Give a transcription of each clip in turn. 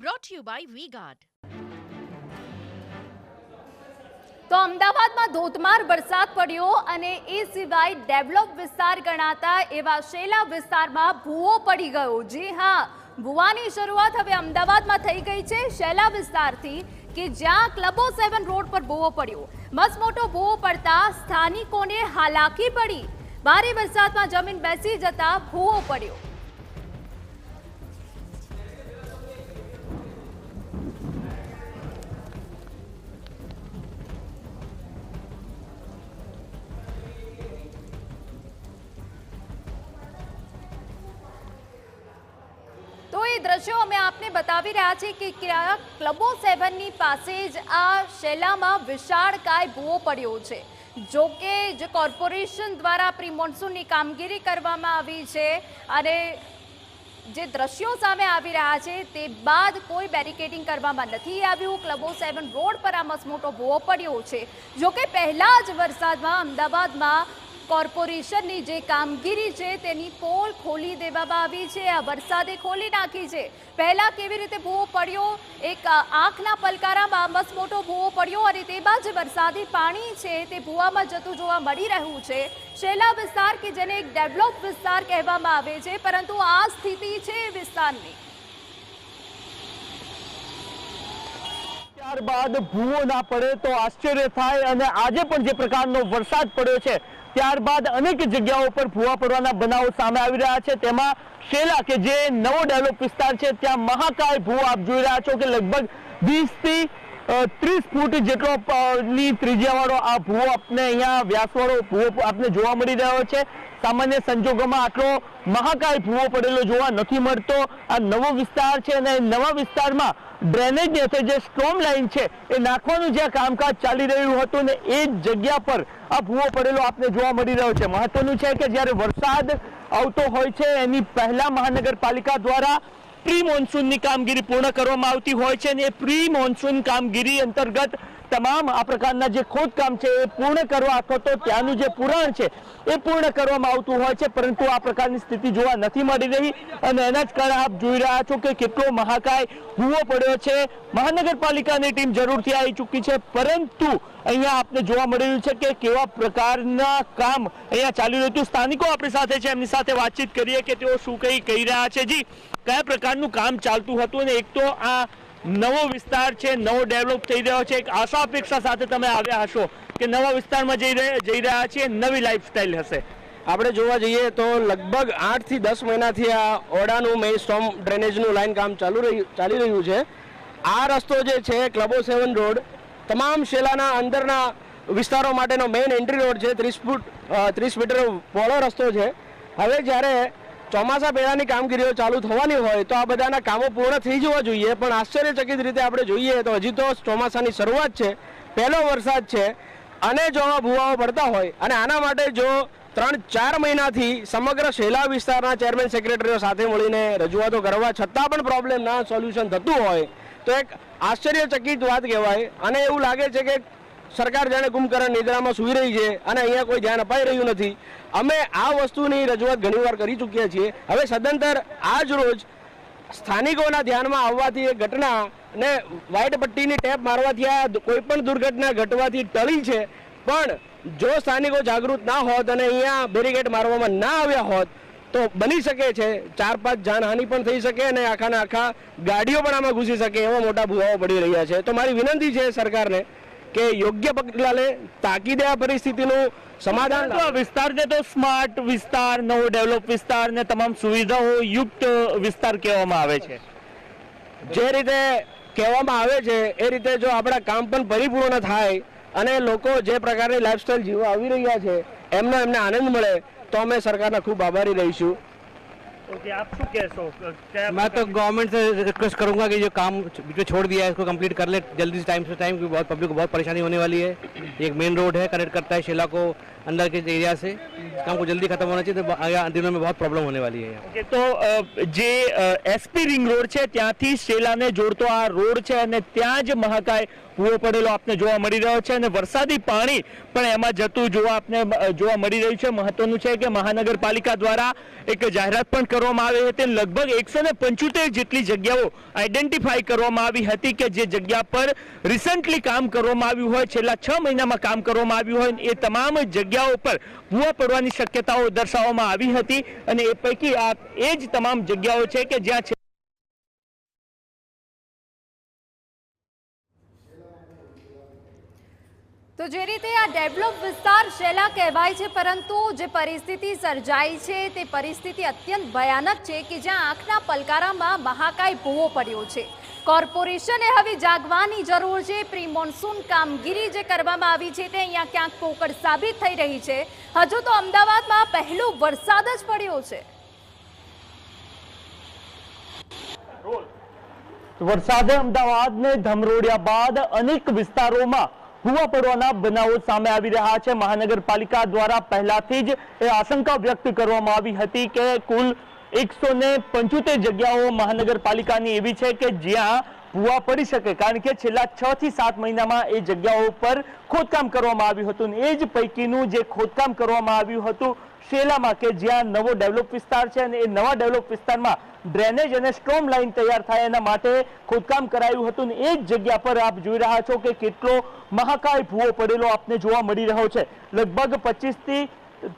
brought to you by V-Guard. તો અમદાવાદમાં ધોધમાર વરસાદ પડ્યો અને એ સિવાય ડેવલપ વિસ્તાર ગણાતા એવા શેલા વિસ્તારમાં ભૂવો પડી ગયો। જી હા, ભૂવાની શરૂઆત હવે અમદાવાદમાં થઈ ગઈ છે શેલા વિસ્તારથી કે જ્યાં ક્લબો 7 રોડ પર ભૂવો પડ્યો। મસમોટો ભૂવો પડતા સ્થાનિકોને હાલાકી પડી। ભારે વરસાદમાં જમીન બેસી જતા ભૂવો પડ્યો। तो ये दृश्यों અમે આપને બતાવી રહ્યા છે કે ક્યાં ક્લબો 7 ની પાસે જ આ શેલામાં વિશાળકાય ભૂવો પડ્યો છે। જો કે જે કોર્પોરેશન દ્વારા પ્રી મોન્સૂનની કામગીરી કરવામાં આવી છે અને જે દ્રશ્યો સામે આવી રહ્યા છે તે બાદ કોઈ બેરિકેડિંગ કરવામાં નથી આવ્યું। ક્લબો 7 રોડ પર આ મસમોટો ભૂવો પડ્યો છે। જો કે પહેલા જ વરસાદમાં અમદાવાદમાં કોર્પોરેશનની જે કામગીરી છે તેની પોલ ખોલી દેવામાં આવી છે। આ વરસાદે ખોલી નાખી છે। પહેલા કેવી રીતે ભૂવો પડ્યો, એક આંખના પલકારામાં મસમોટો ભૂવો પડ્યો અને તે બાદ જે વરસાદી પાણી છે તે ભૂવામાં જતું જોવા મળી રહ્યું છે। શેલા વિસ્તાર કે જેને એક ડેવલપ વિસ્તાર કહેવામાં આવે છે, પરંતુ આ સ્થિતિ છે વિસ્તારની। ત્યારબાદ ભૂવો ના પડે તો આશ્ચર્ય થાય અને આજે પણ જે પ્રકારનો વરસાદ પડ્યો છે ત્યારબાદ અનેક જગ્યાઓ પર ભૂવા પડવાના બનાવો સામે આવી રહ્યા છે। તેમાં શેલા કે જે નવો ડેવલપ વિસ્તાર છે ત્યાં મહાકાય ભૂવો આપ જોઈ રહ્યા છો કે લગભગ 20 થી 30 ફૂટ જેટલો ની ત્રિજ્યાવાળો આ ભૂવો આપને અહીંયા વ્યાસવાળો ભૂવો આપને જોવા મળી રહ્યો છે। સામાન્ય સંજોગોમાં આટલો મહાકાય ભૂવો પડેલો જોવા નથી મળતો। આ નવો વિસ્તાર છે અને નવા વિસ્તારમાં ડ્રેનેજ જે સ્ટ્રોમ લાઇન છે એ નાખવાનું જે કામકાજ ચાલી રહ્યું હતું ને એ જ જગ્યા પર આ ભૂવો પડેલો આપને જોવા મળી રહ્યો છે। મહત્વનું છે કે જ્યારે વરસાદ આવતો હોય છે એની પહેલા મહાનગરપાલિકા દ્વારા પ્રી મોન્સૂનની કામગીરી પૂર્ણ કરવામાં આવતી હોય છે અને એ પ્રી મોન્સૂન કામગીરી અંતર્ગત તમામ આ પ્રકારના જે ખોદકામ છે એ પૂર્ણ કરવા અથવા તો ત્યાંનું જે પુરાણ છે એ પૂર્ણ કરવામાં આવતું હોય છે, પરંતુ આ પ્રકારની સ્થિતિ જોવા નથી મળી રહી અને એના જ કારણે આપ જોઈ રહ્યા છો કે કેટલો મહાકાય ભૂવો પડ્યો છે। મહાનગરપાલિકાની ટીમ જરૂરથી આવી ચૂકી છે, પરંતુ અહીંયા આપને જોવા મળી રહ્યું છે કે કેવા પ્રકારના કામ અહીંયા ચાલી રહ્યું હતું। સ્થાનિકો આપણી સાથે છે, એમની સાથે વાતચીત કરીએ કે તેઓ શું કહી રહ્યા છે। જી, કયા પ્રકારનું કામ ચાલતું હતું અને એક તો આ નવો વિસ્તાર છે, નવો ડેવલપ થઈ રહ્યો છે, એક આશા અપેક્ષા સાથે તમે આવ્યા હશો કે નવા વિસ્તારમાં જઈ રહ્યા છીએ, નવી લાઈફસ્ટાઈલ હશે। આપણે જોવા જઈએ તો લગભગ 8 થી 10 મહિનાથી આ ઓડાનું મેઇન સ્ટોમ ડ્રેનેજનું લાઈન કામ ચાલી રહ્યું છે। આ રસ્તો જે છે ક્લબો 7 રોડ તમામ શેલાના અંદરના વિસ્તારો માટેનો મેઇન એન્ટ્રી રોડ છે। 30 મીટર પહોળો રસ્તો છે। હવે જ્યારે ચોમાસા પહેલાની કામગીરીઓ ચાલુ થવાની હોય તો આ બધાના કામો પૂર્ણ થઈ જવા જોઈએ, પણ આશ્ચર્યચકિત રીતે આપણે જોઈએ તો હજી તો ચોમાસાની શરૂઆત છે, પહેલો વરસાદ છે અને જો ભૂવાઓ પડતા હોય અને આના માટે જો 3-4 મહિનાથી સમગ્ર શેલા વિસ્તારના ચેરમેન સેક્રેટરીઓ સાથે મળીને રજૂઆતો કરવા છતાં પણ પ્રોબ્લેમના સોલ્યુશન થતું હોય તો એક આશ્ચર્યચકિત વાત કહેવાય। અને એવું લાગે છે કે સરકાર જાણે કુંભકરણ નિદ્રામાં સૂઈ રહી છે અને અહીંયા કોઈ ધ્યાન અપાઈ રહ્યું નથી। અમે આ વસ્તુની રજૂઆત ઘણીવાર કરી ચૂક્યા છીએ। હવે સદંતર આજ રોજ સ્થાનિકોના ધ્યાનમાં આવવાથી એ ઘટના ને વ્હાઇટ પટ્ટીની ટેપ મારવાથી આ કોઈ પણ દુર્ઘટના ઘટવાથી ટળી છે, પણ જો સ્થાનિકો જાગૃત ના હોત અને અહીંયા બેરિકેડ મારવામાં ના આવ્યા હોત તો બની શકે છે 4-5 જાનહાનિ પણ થઈ શકે અને આખા ગાડીઓ પણ આમાં ઘૂસી શકે એવા મોટા ભૂવાઓ પડી રહ્યા છે। તો મારી વિનંતી છે સરકારને કે યોગ્ય પગલાં લે, તાકીદે આ પરિસ્થિતિનું સમાધાન। તો વિસ્તાર છે તો સ્માર્ટ વિસ્તાર, નવો ડેવલપ વિસ્તાર ને તમામ સુવિધાઓ યુક્ત વિસ્તાર કહેવામાં આવે છે। જે રીતે કહેવામાં આવે છે એ રીતે જો આપણા કામ પણ પરિપૂર્ણ થાય અને લોકો જે પ્રકારની લાઈફસ્ટાઈલ જીવવા આવી રહ્યા છે એમને આનંદ મળે તો અમે सरकार खूब आभारी रहीશું। ओके, आप શું કહેશો? मैं तो गवर्नमेंट से रिक्वेस्ट करूंगा कि जो काम जो छोड़ दिया है इसको कंप्लीट कर ले जल्दी से टाइम क्योंकि बहुत पब्लिक को बहुत परेशानी होने वाली है। एक मेन रोड है, कनेक्ट करता है शेला को अंदर के एरिया से। इस काम को जल्दी खत्म होना चाहिए, तो आगे दिनों में बहुत प्रॉब्लम होने वाली है। ओके, तो જે એસપી રિંગ રોડ છે ત્યાંથી શેલાને જોડતો આ રોડ છે અને ત્યાં જ મહાકાય ભૂવો પડેલો આપને જોવા મળી રહ્યો છે અને વરસાદી પાણી પણ એમાં જતું જોવા મળી રહ્યું છે। મહત્વનું છે કે મહાનગરપાલિકા દ્વારા એક જાહેરાત પણ કરવામાં આવી હતી. લગભગ 175 જેટલી જગ્યાઓ આઈડેન્ટિફાઈ કરવામાં આવી હતી કે જે જગ્યા પર રિસન્ટલી કામ કરવામાં આવ્યું હોય, છેલ્લા 6 મહિનામાં કામ કરવામાં આવ્યું હોય, એ તમામ જગ્યાઓ પર ભૂવા પડવાની શક્યતાઓ દર્શાવવામાં આવી હતી. અને એ પૈકી આ એ જ તમામ જગ્યાઓ છે કે જ્યાં તો જે રીતે આ ડેવલપ વિસ્તાર શેલા કહેવાય છે, પરંતુ જે પરિસ્થિતિ સર્જાઈ છે તે પરિસ્થિતિ અત્યંત ભયાનક છે કે જ્યાં આંખના પલકારામાં મહાકાય ભૂવો પડ્યો છે. કોર્પોરેશને હવે જાગવાની જરૂર છે. પ્રી મોન્સૂન કામગીરી જે કરવામાં આવી છે તે અહીંયા ક્યાંક પોકળ સાબિત થઈ રહી છે. હજુ તો અમદાવાદમાં પહેલો વરસાદ જ પડ્યો છે. વરસાદે અમદાવાદને ધમરોડ્યા બાદ અનેક વિસ્તારોમાં ભૂવા પડવાના બનાવો સામે આવી રહ્યા છે. મહાનગરપાલિકા દ્વારા પહેલાથી જ એ આશંકા વ્યક્ત કરવામાં આવી હતી કે કુલ 175 જગ્યાઓ મહાનગરપાલિકાની એવી છે કે જ્યાં ભૂવા પડી શકે, કારણ કે છેલ્લા 6 થી 7 મહિનામાં એ જગ્યાઓ પર ખોદકામ કરવામાં આવ્યું હતું. એ જ પૈકીનું જે ખોદકામ કરવામાં આવ્યું હતું શેલામાં, કે જ્યાં નવો ડેવલપ વિસ્તાર છે અને એ નવા ડેવલપ વિસ્તારમાં ડ્રેનેજ અને સ્ટ્રોમ લાઇન તૈયાર થાય એના માટે ખોદકામ કરાયું હતું. એ જ જગ્યા પર આપ જોઈ રહ્યા છો કે કેટલો મહાકાય ભૂવો પડેલો આપને જોવા મળી રહ્યો છે. લગભગ 25 થી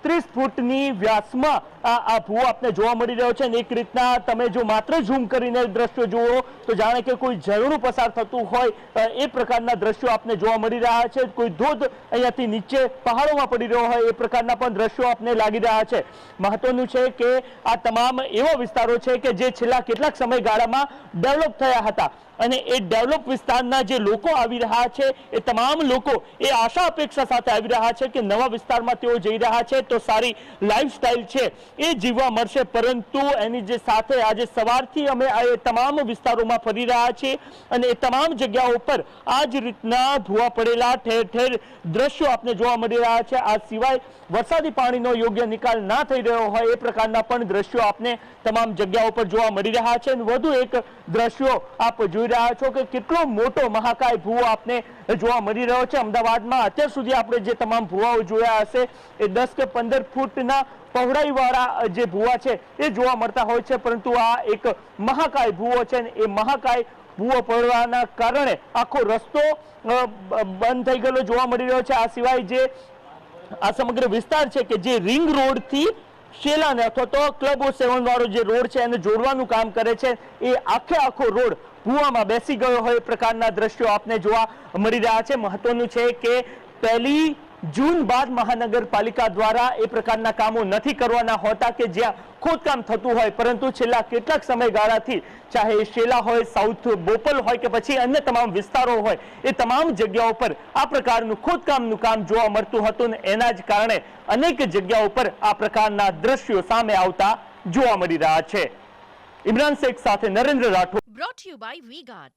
30 ફૂટની વ્યાસમાં આ ભૂવો આપને જોવા મળી રહ્યો છે. અને એક રીતના તમે જો માત્ર ઝૂમ કરીને દ્રશ્યો જુઓ તો જાણે કે કોઈ ઝરણું પસાર થતું હોય એ પ્રકારના દ્રશ્યો આપને જોવા મળી રહ્યા છે. કોઈ ધોધ અહીંયાથી નીચે પહાડોમાં પડી રહ્યો હોય એ પ્રકારના પણ દ્રશ્યો આપને લાગી રહ્યા છે. મહત્વનું છે કે આ તમામ એવા વિસ્તારો છે કે જે છેલ્લા કેટલાક સમયગાળામાં ડેવલપ થયા હતા, અને એ ડેવલપ વિસ્તારના જે લોકો આવી રહ્યા છે એ તમામ લોકો એ આશા અપેક્ષા સાથે આવી રહ્યા છે કે નવા વિસ્તારમાં તેઓ જઈ રહ્યા છે તો સારી લાઈફસ્ટાઈલ છે એ જીવવા મળશે. પરંતુ એની જે સાથે આજે સવારથી અમે એ તમામ વિસ્તારોમાં ફરી રહ્યા છીએ અને એ તમામ જગ્યાઓ પર આ જ રીતના ભૂવા પડેલા ઠેર ઠેર દ્રશ્યો આપને જોવા મળી રહ્યા છે. આ સિવાય વરસાદી પાણીનો યોગ્ય નિકાલ ના થઈ રહ્યો હોય એ પ્રકારના પણ દ્રશ્યો આપને તમામ જગ્યાઓ પર જોવા મળી રહ્યા છે. અને વધુ એક દ્રશ્યો આપ જોઈ રહ્યા છો કે કેટલો મોટો મહાકાય ભૂવો આપને જોવા મળી રહ્યો છે. અમદાવાદમાં અત્યાર સુધી આપણે જે તમામ ભૂવાઓ જોયા હશે એ 10 કે 15 ફૂટના પહોળાઈવાળા જે ભૂવા છે એ જોવા મળતા હોય છે, પરંતુ આ એક મહાકાય ભૂવો છે. એ મહાકાય ભૂવો પડવાના કારણે આખો રસ્તો બંધ થઈ ગયેલો જોવા મળી રહ્યો છે. આ સિવાય જે આ સમગ્ર વિસ્તાર છે કે જે રિંગ રોડથી શેલાને અથવા તો ક્લબ 7 વાળો જે રોડ છે એને જોડવાનું કામ કરે છે, એ આખો રોડ ભૂવામાં બેસી ગયો હોય એ પ્રકારના દ્રશ્યો આપને જોવા મળી રહ્યા છે. મહત્વનું છે કે 1 જૂન બાદ મહાનગરપાલિકા દ્વારા એ પ્રકારના કામો નથી કરવાના હોતા કે જ્યાં ખોદકામ થતું હોય, પરંતુ છેલ્લા કેટલાક સમયગાળાથી ચાહે શેલા હોય, સાઉથ બોપલ હોય કે પછી અન્ય તમામ વિસ્તારો હોય એ તમામ જગ્યાઓ પર આ પ્રકારનું ખોદકામનું કામ જોવા મળતું હતું ને એના જ કારણે અનેક જગ્યાઓ પર આ પ્રકારના દ્રશ્યો સામે આવતા જોવા મળી રહ્યા છે. ઇમરાન શેખ સાથે Narendra Rathod. Brought to you by V-Guard.